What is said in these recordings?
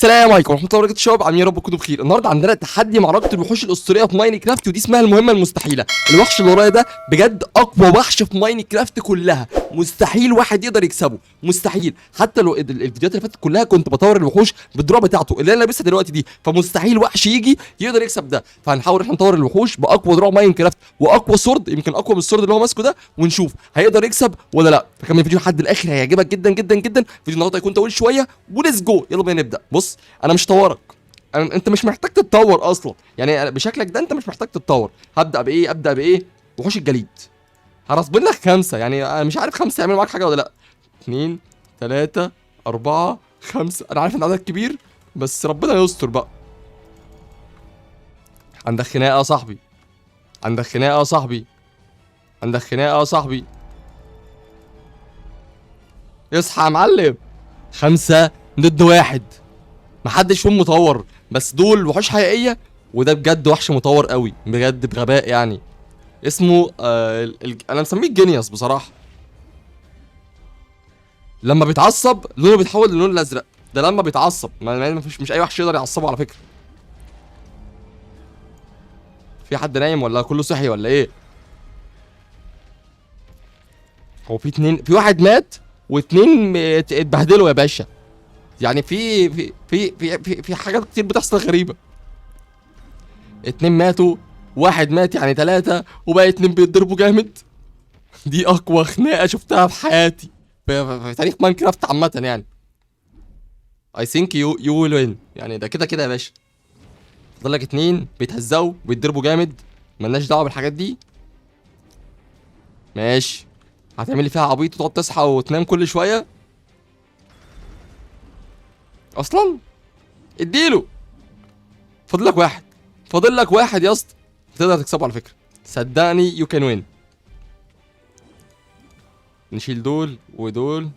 السلام عليكم ورحمه الله وبركاته. شباب عاملين يا رب تكونوا بخير. النهارده عندنا تحدي معركه الوحوش الاسطوريه في ماينكرافت، ودي اسمها المهمه المستحيله. الوحش اللي ورايا ده بجد اقوى وحش في ماينكرافت كلها، مستحيل واحد يقدر يكسبه، مستحيل. حتى لو الفيديوهات اللي فاتت كلها كنت بطور الوحوش بالدروع بتاعته اللي انا لابسها دلوقتي دي، فمستحيل وحش يجي يقدر يكسب ده. فهنحاول احنا نطور الوحوش باقوى دروع ماينكرافت واقوى سورد، يمكن اقوى من السورد اللي هو ماسكه ده، ونشوف هيقدر يكسب ولا لا. فكمل الفيديو لحد الاخر، هيعجبك جدا جدا جدا. فيديو النهارده هيكون طويل شويه، وليتس جو، يلا بينا نبدا. بص انا مش طورك، انت مش محتاج تتطور اصلا، يعني بشكلك ده انت مش محتاج تتطور. ابدا بايه؟ وحوش الجليد. هرصبن لك 5، يعني انا مش عارف 5 يعملوا معاك حاجه ولا لا. 2 3 4 5، انا عارف ان عدد كبير بس ربنا يستر بقى. عندك خناقه يا صاحبي، عندك خناقه يا صاحبي، عندك خناقه يا صاحبي. اصحى يا معلم. 5 ضد 1، محدش فيهم مطور، بس دول وحوش حقيقيه، وده بجد وحش مطور قوي بجد بغباء يعني. اسمه انا مسميه الجينيوس بصراحه. لما بيتعصب لونه بيتحول للون الازرق، ده لما بيتعصب. مش اي وحش يقدر يعصبه على فكره. في حد نايم ولا كله صحي ولا ايه؟ هو في اتنين، في واحد مات واتنين اتبهدلوا يا باشا. يعني في حاجات كتير بتحصل غريبه. اتنين ماتوا، واحد مات، يعني 3، وبقى 2 بيتضربوا جامد. دي اقوى خناقه شفتها في حياتي في تاريخ ماينكرافت عامه يعني. I think you will win، يعني ده كده كده يا باشا. فاضل لك 2 بيتهزقوا بيتضربوا جامد، ملناش دعوه بالحاجات دي. ماشي، هتعملي فيها عبيط وتقعد تصحى وتنام كل شويه اصلا؟ اديله. فاضل لك واحد، فاضل لك واحد يا اسطى، تقدر تكسبه على فكره، صدقني يو كان وين. نشيل دول ودول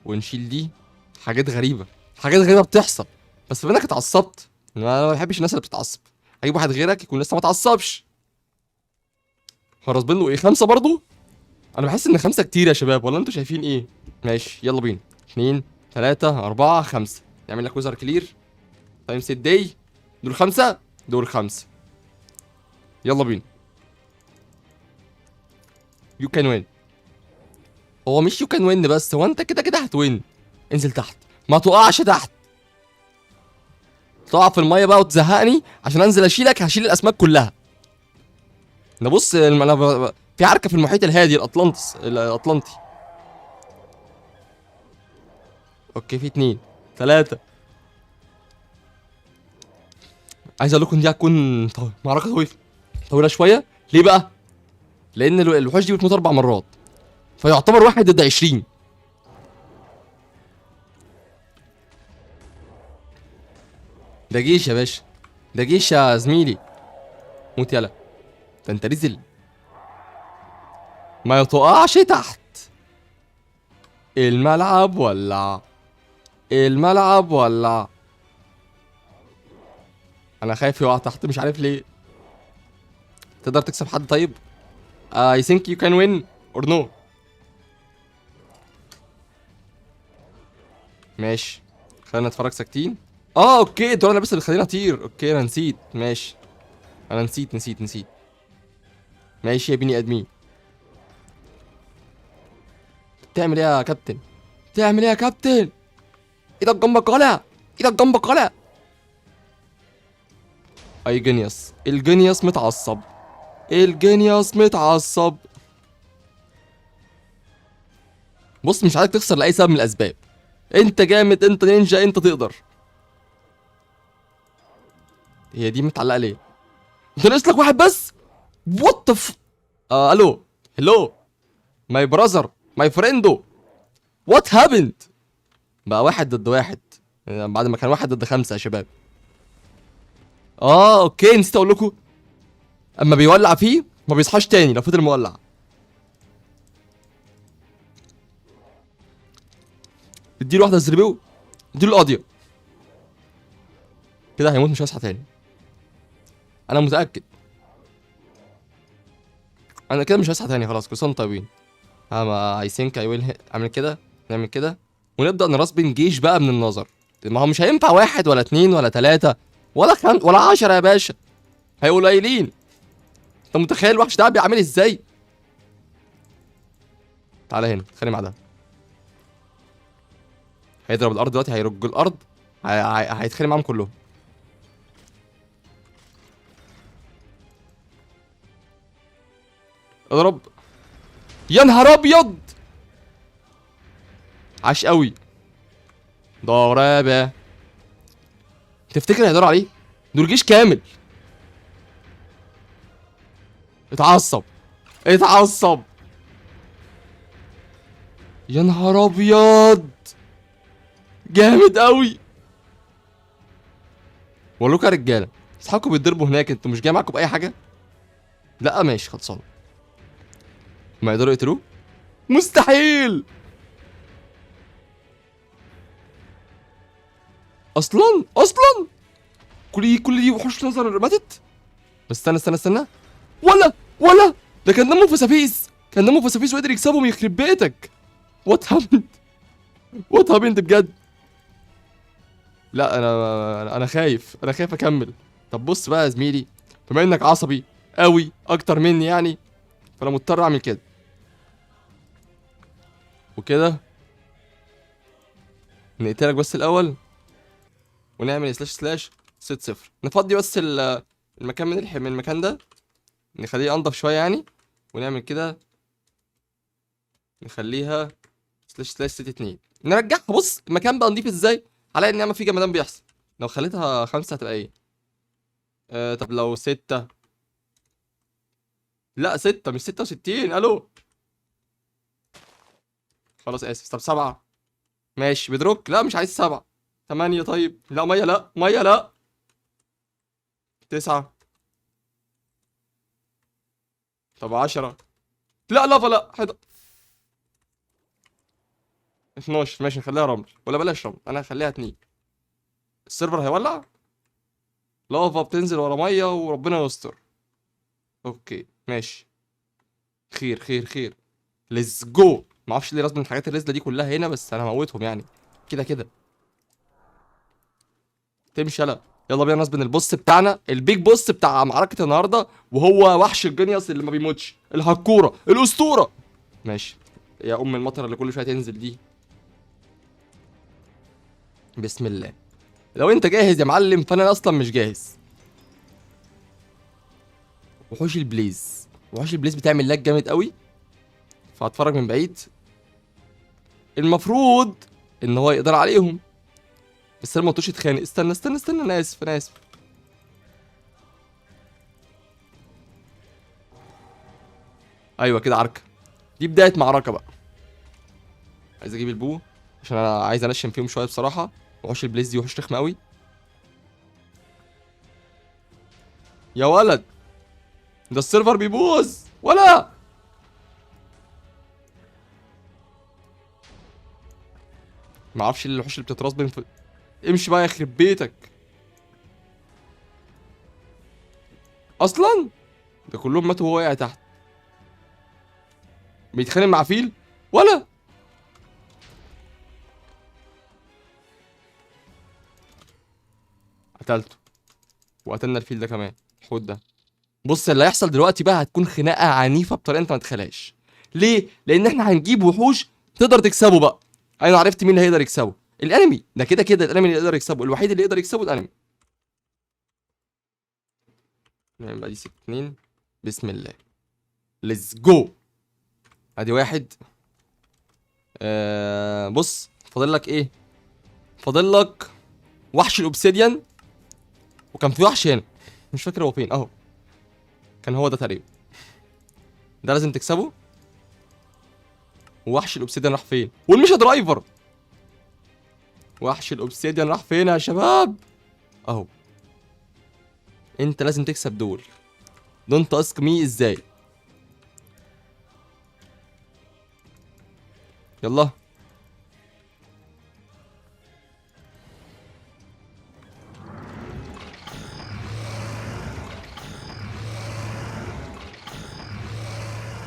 ونشيل دي. حاجات غريبه، حاجات غريبه بتحصل، بس بما انك اتعصبت، انا ما بحبش الناس اللي بتتعصب. اجيب واحد غيرك يكون لسه ما اتعصبش. هرصبين له ايه؟ 5 برضه؟ انا بحس ان 5 كتير يا شباب، ولا انتوا شايفين ايه؟ ماشي يلا بينا. 2 3 4 5، نعمل لك ويزر كلير تايم سيت داي. دول 5، دول 5. يلا بينا. يو كان وين. هو مش يو كان وين بس، هو انت كده كده هتوين. انزل تحت، ما تقعش تحت. تقع في الميه بقى وتزهقني عشان انزل اشيلك، هشيل الاسماك كلها. انا بص في عركه في المحيط الهادي، الاطلنطي. اوكي، في 2 3. عايز اقول لكم دي هتكون معركه طويله شويه. ليه بقى؟ لان الوحوش دي بتموت 4 مرات، فيعتبر 1 ضد 20. ده جيش يا باشا، ده جيش يا زميلي. موت يلا، ده انت نزل. ما تقعش تحت. الملعب ولع، الملعب ولع. انا خايف يقع تحت، مش عارف ليه. تقدر تكسب حد طيب؟ I think you can win or no. ماشي، خلينا نتفرج ساكتين. اوكي، دول انا بس اللي خلينا اطير. اوكي انا نسيت، ماشي. انا نسيت. ماشي يا بني ادمين. بتعمل ايه يا كابتن؟ بتعمل ايه يا كابتن؟ ايدك جنبك غلا، ايدك جنبك غلا. اي جينيوس، الجينيوس متعصب، الجينيوس متعصب. بص مش عايزك تخسر لاي سبب من الاسباب. انت جامد، انت نينجا، انت تقدر. هي دي متعلقه ليه؟ انت ناقص لك واحد بس. وات الو، هلو، ماي براذر، ماي فريندو، وات هابند؟ بقى 1 ضد 1 بعد ما كان 1 ضد 5 يا شباب. اوكي، نسيت اقول لكم، اما بيولع فيه ما بيصحاش تاني لو فضل مولع. اديله واحده زربيو، اديله القاضيه، كده هيموت مش هيصحى تاني، انا متاكد. انا كده مش هيصحى تاني خلاص، كل سنه وانتم طيبين. اي ثينك اي ويل اعمل كده، نعمل كده ونبدا نرسبن جيش بقى من النظر. ما هو مش هينفع واحد ولا اتنين ولا تلاتة ولا 10 يا باشا، هيبقوا قليلين. انت متخيل الوحش ده بيعمل ازاي؟ تعالى هنا خلي مع ده. هيضرب الارض دلوقتي، هيرج الارض، هيتخانق معاهم كلهم. اضرب. يا نهار ابيض، عاش قوي. ضربة. تفتكر هيقدروا عليه؟ دول جيش كامل. اتعصب اتعصب. يا نهار ابيض، جامد قوي. بقول لكم يا رجاله، اصحابكم بيتضربوا هناك، انتوا مش جاي معاكم باي حاجه؟ لا ماشي خلصان. ما يقدروا يقتلوه؟ مستحيل. اصلا كل دي وحوش نظر ماتت. بس استنى. ولا ده كان دمه فسافيس، كان دمه فسافيس وقدر يكسبهم، يخرب بيتك. وات هابند بجد. لا انا خايف اكمل. طب بص بقى يا زميلي، بما انك عصبي قوي اكتر مني يعني، فانا مضطر اعمل كده وكده. نقتلك بس الاول، ونعمل سلاش 6-0. نفضي بس المكان من المكان ده، نخليه انضف شويه يعني، ونعمل كده، نخليها سلاش 6-2. نرجعها. بص المكان بقى نضيف ازاي، على ان ما في جمدان بيحصل. لو خليتها 5 هتبقى ايه؟ طب لو 6. لا 6 مش 66. الو. خلاص اسف. طب 7. ماشي بدروك. لا مش عايز 7. 8. طيب لا ميه، لا ميه لا. 9. طب 10. لا لافا لا 12. ماشي نخليها رمل، ولا بلاش رمل، انا هخليها 2. السيرفر هيولع. لافا بتنزل ورا ميه وربنا يستر. اوكي ماشي. خير. ليتس جو. ما اعرفش ليه رسم الحاجات الرزله دي كلها هنا، بس انا هموتهم يعني كده. تمشي يلا بينا نسبن البوس بتاعنا، البيج بوس بتاع معركه النهارده، وهو وحش الجنيوس اللي ما بيموتش، الهكوره الاسطوره. ماشي. يا ام المطر اللي كل شويه تنزل دي. بسم الله. لو انت جاهز يا معلم فانا اصلا مش جاهز. وحوش البليز بتعمل لاج جامد قوي، فهتفرج من بعيد. المفروض ان هو يقدر عليهم، بس انا ما قلتوش يتخانق. استنى انا اسف. ايوه كده عركه. دي بدايه معركه بقى. عايز اجيب البو عشان انا عايز انشن فيهم شويه بصراحه. وحوش البليز دي وحوش رخمه قوي. يا ولد، ده السيرفر بيبوظ ولا؟ ما اعرفش ايه الوحوش اللي بتتراص بين امشي بقى يخرب بيتك. اصلا ده كلهم ماتوا وهو واقع تحت. بيتخانق مع فيل ولا؟ قتلته، وقتلنا الفيل ده كمان. خد ده. بص اللي هيحصل دلوقتي بقى هتكون خناقه عنيفه بطريقه انت ما تتخيلهاش. ليه؟ لان احنا هنجيب وحوش تقدر تكسبه بقى. انا عرفت مين اللي هيقدر يكسبه. الانمي ده كده الانمي اللي يقدر يكسبه، الوحيد اللي يقدر يكسبه الانمي. نعمل بقى دي 6-2. بسم الله. ليتس جو. ادي واحد. بص فاضل لك ايه؟ فاضل لك وحش الاوبسيديان، وكان في وحش هنا مش فاكر هو فين اهو. كان هو ده تقريبا. ده لازم تكسبه. ووحش الاوبسيديان راح فين؟ والميشا درايفر. وحش الاوبسيديان راح فين يا شباب؟ اهو. انت لازم تكسب دول. دونت اسك مي ازاي. يلا.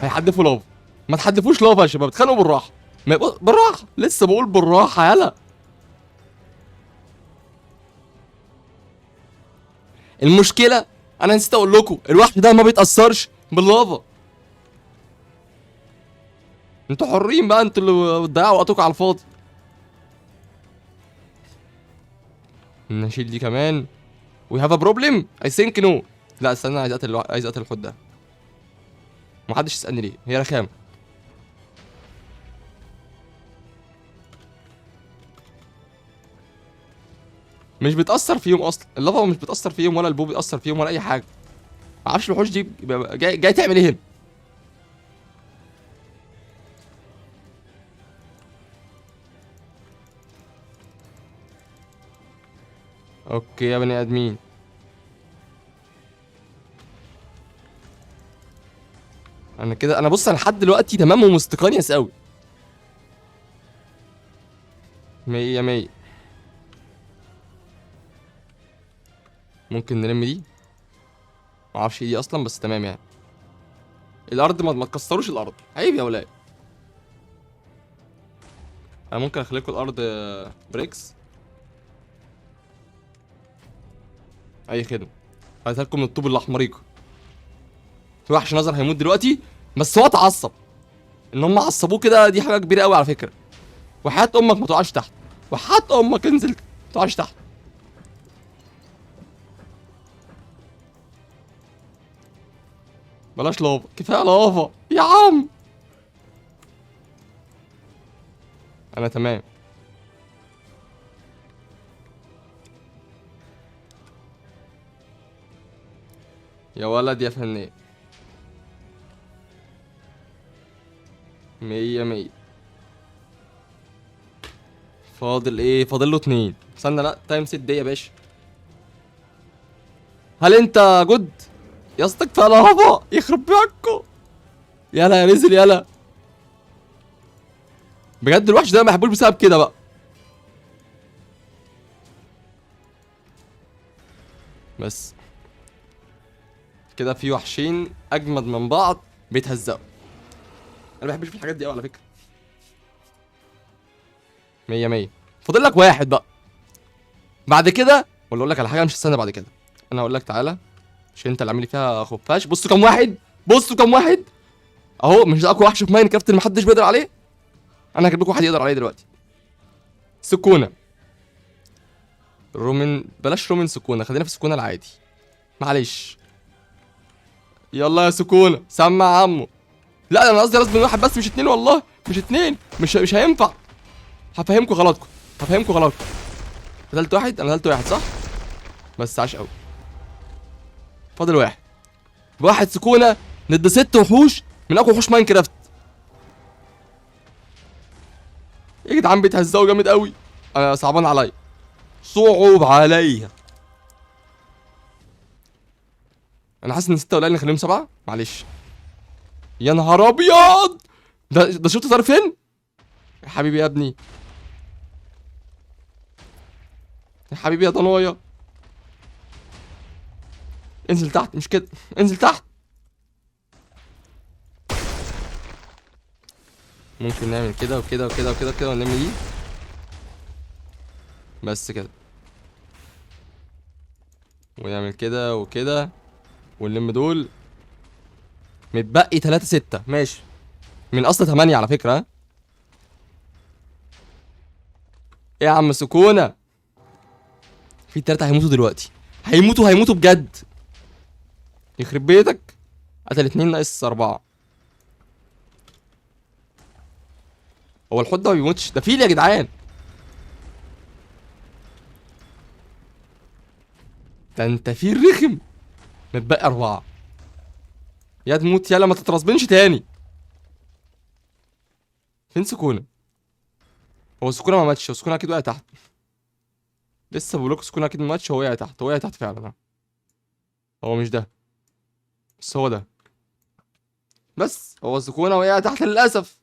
هيحدفوا لافا. ما تحدفوش لافا يا شباب، اتخانقوا بالراحه. بالراحه، لسه بقول بالراحه. يلا المشكله انا نسيت اقول لكم الوحش ده ما بيتاثرش باللافا. انتوا حرين بقى، انتوا اللي بتضيعوا وقتكم على الفاضي. نشيل دي كمان. وي هاف ا بروبلم اي ثينك نو. لا استنى، عايز اقتل الحوت ده. محدش يسالني ليه، هي رخامه. مش بتاثر فيهم اصلا، اللافا مش بتاثر فيهم ولا البو بيأثر فيهم ولا اي حاجه. معرفش الوحوش دي جاي تعمل ايه هنا. اوكي يا بني ادمين. انا كده، انا بص، انا لحد دلوقتي تمام ومستقنيس قوي. 100 100. ممكن نلم دي. معرفش ايه دي اصلا، بس تمام يعني. الارض ما تكسروش الارض، عيب يا ولاد. انا ممكن اخلي لكم الارض بريكس. اي خدمه. هاتها لكم من الطوب الاحمريكو. في وحش نظر هيموت دلوقتي، بس هو اتعصب. ان هم عصبوه كده دي حاجه كبيره قوي على فكره. وحياة امك ما تقعش تحت. وحياة امك انزل ما تقعش تحت. بلاش لافا، كفايه لافا يا عم. انا تمام. يا ولد يا فنان. 100 100. فاضل ايه؟ فاضل له 2. استنى، لا تايم سيت دي يا باشا. هل انت جود؟ يا اسطى كفايه لافا يخرب بيكو. يلا يا نزل يلا. بجد الوحش ده ما بحبوش بسبب كده بقى. بس كده في وحشين اجمد من بعض بيتهزقوا. انا ما بحبش في الحاجات دي قوي على فكره. 100 100. فاضل لك واحد بقى. بعد كده ولا اقول لك على حاجه، مش هستنى بعد كده. انا هقول لك تعالى، عشان انت اللي عامل لي فيها خفاش. بصوا كام واحد، بصوا كام واحد. اهو مش ده اقوى وحش في ماين كرافت اللي محدش بيقدر عليه. انا هجيب لكم واحد يقدر عليه دلوقتي. سكونه. رومن، بلاش رومن سكونه، خلينا في سكونه العادي. معلش. يلا يا سكونه سمع عمو. لا انا قصدي لازم واحد بس، مش اتنين والله، مش اتنين. مش هينفع. هفهمكم غلطكم، هفهمكم غلطكم. قتلت واحد، انا قتلت واحد صح؟ بس عاش قوي. فاضل واحد. واحد سكونه ضد 6 وحوش من اقوى وحوش ماين كرافت. يا جدعان بيتهزقوا جامد قوي. انا صعبان عليا، صعب عليا. انا حاسس ان 6 قليل، نخليهم 7 معلش. يا نهار ابيض. ده شفت طار فين؟ يا حبيبي يا ابني، يا حبيبي يا ضنايا. انزل تحت، مش كده، انزل تحت. ممكن نعمل كده وكده وكده وكده وكده ونلم دي. بس كده. ونعمل كده وكده ونلم دول. متبقي 3 6 ماشي. من اصل 8 على فكرة ها. ايه يا عم سكونة. في 3 هيموتوا دلوقتي. هيموتوا بجد. يخرب بيتك. قتل 2 ناقص 4. هو الحوت ده ما بيموتش، ده فيل يا جدعان. ده انت فيل رخم. متبقي 4. يا تموت يلا، ما تترسبنش تاني. فين سكونة؟ هو سكونة ما ماتش، هو سكونة اكيد وقع تحت. لسه بقول لكم سكونة اكيد ما ماتش، هو وقع تحت، هو وقع تحت فعلا. هو مش ده، بس هو ده. بس هو سكونة وقع تحت للأسف.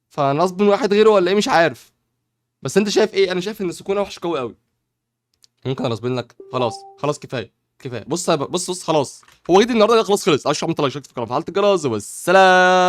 فنصب واحد غيره ولا ايه مش عارف. بس انت شايف ايه؟ انا شايف ان سكونة وحش قوي قوي. ممكن انصبن لك. خلاص خلاص كفايه كفايه. بص خلاص. هو جديد النهارده خلاص خلص. 10 من 13 في قناه فعلت الجرس والسلام.